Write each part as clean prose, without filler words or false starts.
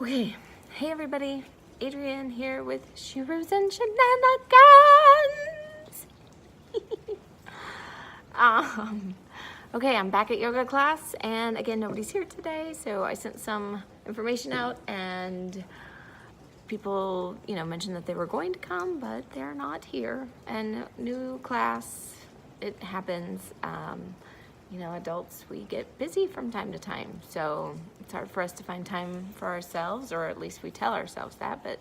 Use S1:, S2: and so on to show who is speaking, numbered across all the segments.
S1: Okay, hey everybody, Adrienne here with Shrews and Shenanigans. Okay, I'm back at yoga class, and again, nobody's here today, so I sent some information out, and people, mentioned that they were going to come, but they're not here. And new class, it happens. Adults, we get busy from time to time, so it's hard for us to find time for ourselves, or at least we tell ourselves that. But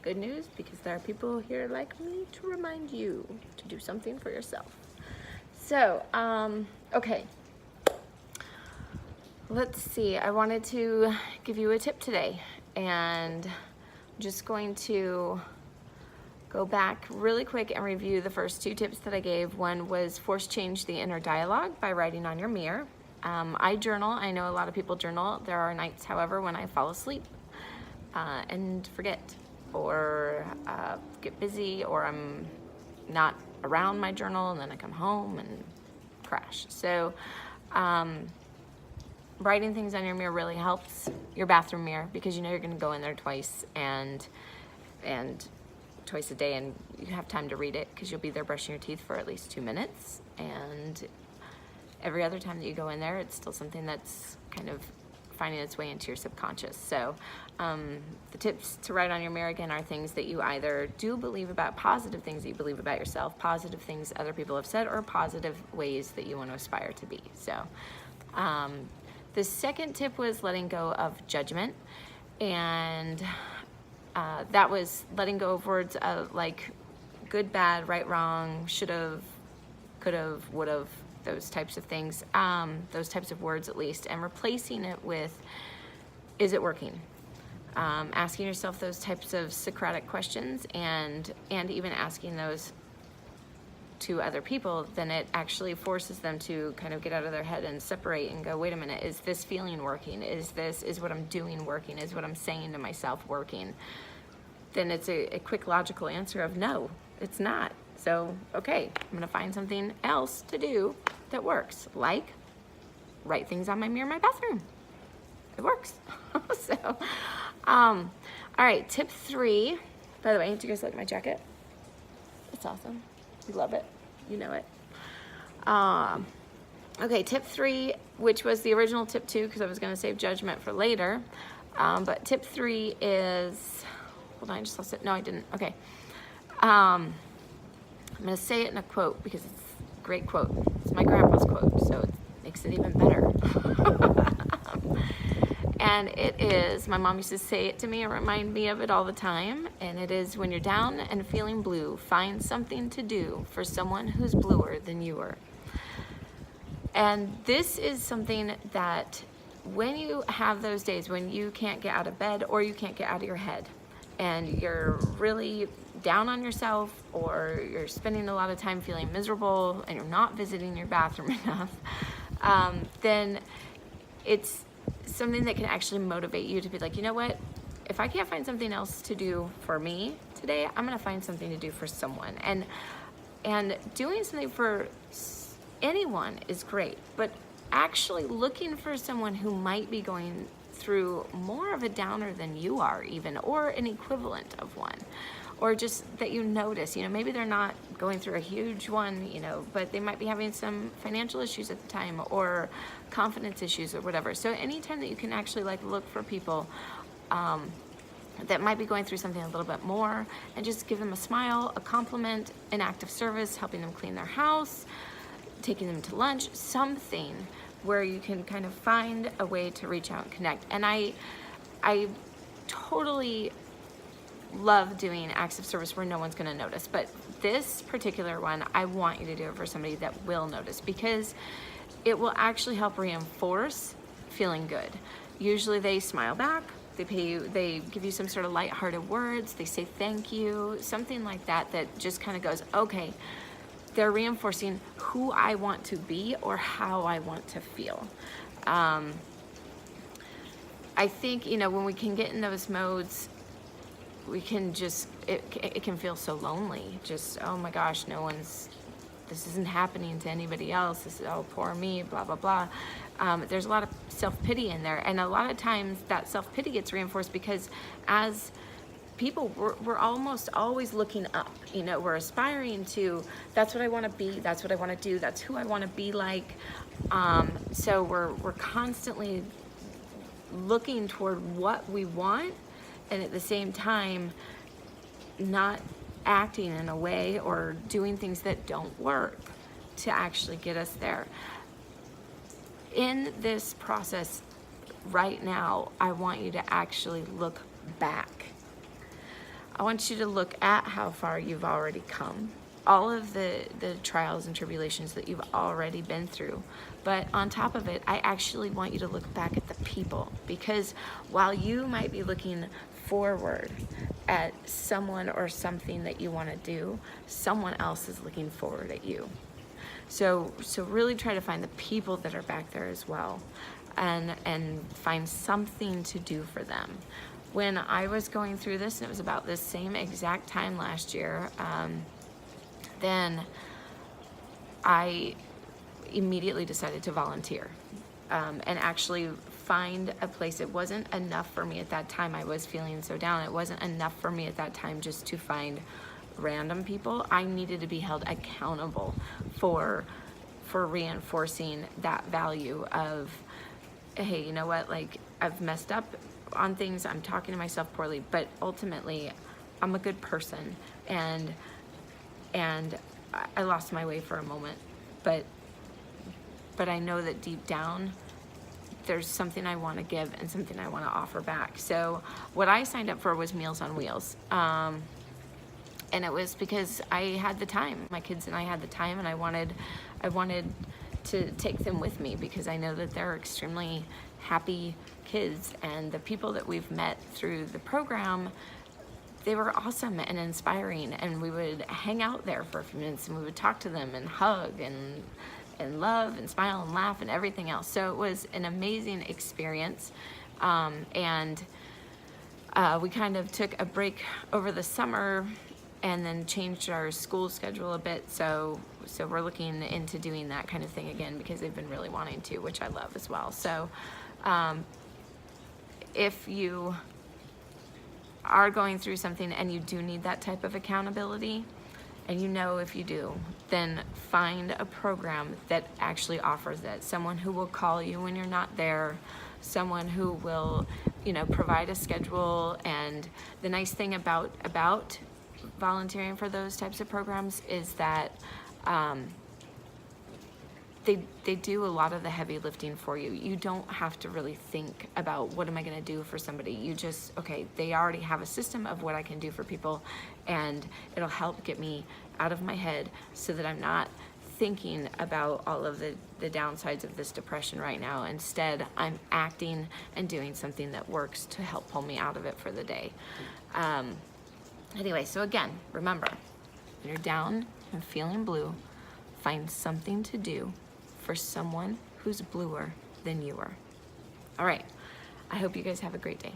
S1: good news, because there are people here like me to remind you to do something for yourself. So, okay. Let's see, I wanted to give you a tip today, and I'm just going to go back really quick and review the first two tips that I gave. One was force change the inner dialogue by writing on your mirror. I journal. I know a lot of people journal. There are nights, however, when I fall asleep and forget, or get busy, or I'm not around my journal, and then I come home and crash. So writing things on your mirror really helps. Your bathroom mirror, because you know you're going to go in there twice and twice a day, and you have time to read it because you'll be there brushing your teeth for at least 2 minutes. And every other time that you go in there, it's still something that's kind of finding its way into your subconscious. So the tips to write on your mirror, again, are things that you either do believe about, positive things that you believe about yourself, positive things other people have said, or positive ways that you want to aspire to be. So the second tip was letting go of judgment, and that was letting go of words of like good, bad, right, wrong, should have, could have, would have, those types of things, those types of words at least, and replacing it with, is it working? Asking yourself those types of Socratic questions, and even asking those to other people, then it actually forces them to kind of get out of their head and separate and go, wait a minute, is this feeling working? Is what I'm doing working? Is what I'm saying to myself working? Then it's a quick logical answer of no, it's not. So, okay, I'm gonna find something else to do that works, like write things on my mirror in my bathroom. It works. So, all right, tip 3. By the way, do you guys like my jacket? It's awesome. You love it. You know it. Okay, tip 3, which was the original tip 2, because I was going to save judgment for later. But tip 3 is, hold on, I just lost it. No, I didn't. Okay. I'm going to say it in a quote because it's a great quote. It's my grandpa's quote, so it makes it even better. And it is, my mom used to say it to me and remind me of it all the time. And it is, when you're down and feeling blue, find something to do for someone who's bluer than you are. And this is something that when you have those days when you can't get out of bed, or you can't get out of your head, and you're really down on yourself, or you're spending a lot of time feeling miserable, and you're not visiting your bathroom enough, then it's something that can actually motivate you to be like, you know what, if I can't find something else to do for me today, I'm gonna find something to do for someone. And doing something for anyone is great, but actually looking for someone who might be going through more of a downer than you are, even, or an equivalent of one, or just that you notice, maybe they're not going through a huge one, but they might be having some financial issues at the time, or confidence issues, or whatever. So anytime that you can actually look for people that might be going through something a little bit more, and just give them a smile, a compliment, an act of service, helping them clean their house, taking them to lunch, something where you can kind of find a way to reach out and connect. And I totally love doing acts of service where no one's going to notice, but this particular one, I want you to do it for somebody that will notice, because it will actually help reinforce feeling good. Usually they smile back, they pay you, they give you some sort of lighthearted words, they say thank you, something like that, that just kind of goes, okay, they're reinforcing who I want to be or how I want to feel. I think, when we can get in those modes, we can just, it can feel so lonely. Just, oh my gosh, no one's this isn't happening to anybody else. This is, oh, poor me, blah, blah, blah. There's a lot of self-pity in there. And a lot of times that self-pity gets reinforced because as people, we're almost always looking up. You know, we're aspiring to, that's what I want to be, that's what I want to do, that's who I want to be like. So we're constantly looking toward what we want, and at the same time not acting in a way or doing things that don't work to actually get us there. In this process right now, I want you to actually look back. I want you to look at how far you've already come, all of the trials and tribulations that you've already been through. But on top of it, I actually want you to look back at the people, because while you might be looking forward at someone or something that you want to do, someone else is looking forward at you. So really try to find the people that are back there as well, and find something to do for them. When I was going through this, and it was about this same exact time last year, then I immediately decided to volunteer, and actually find a place. It wasn't enough for me at that time. I was feeling so down. It wasn't enough for me at that time just to find random people. I needed to be held accountable for reinforcing that value of, hey, you know what, like, I've messed up on things, I'm talking to myself poorly, but ultimately I'm a good person, and I lost my way for a moment, but I know that deep down there's something I want to give and something I want to offer back. So what I signed up for was Meals on Wheels, and it was because I had the time. My kids and I had the time, and I wanted to take them with me because I know that they're extremely happy kids, and the people that we've met through the program, they were awesome and inspiring, and we would hang out there for a few minutes and we would talk to them and hug and love and smile and laugh and everything else. So it was an amazing experience, and we kind of took a break over the summer and then changed our school schedule a bit, so we're looking into doing that kind of thing again because they've been really wanting to, which I love as well. So if you are going through something and you do need that type of accountability, and you know if you do, then find a program that actually offers that. Someone who will call you when you're not there, someone who will, you know, provide a schedule. And the nice thing about volunteering for those types of programs is that they do a lot of the heavy lifting for you. You don't have to really think about what am I going to do for somebody. You just, okay, they already have a system of what I can do for people, and it'll help get me out of my head so that I'm not thinking about all of the downsides of this depression right now. Instead, I'm acting and doing something that works to help pull me out of it for the day. Anyway, so again, remember, when you're down and feeling blue, find something to do for someone who's bluer than you are. All right, I hope you guys have a great day.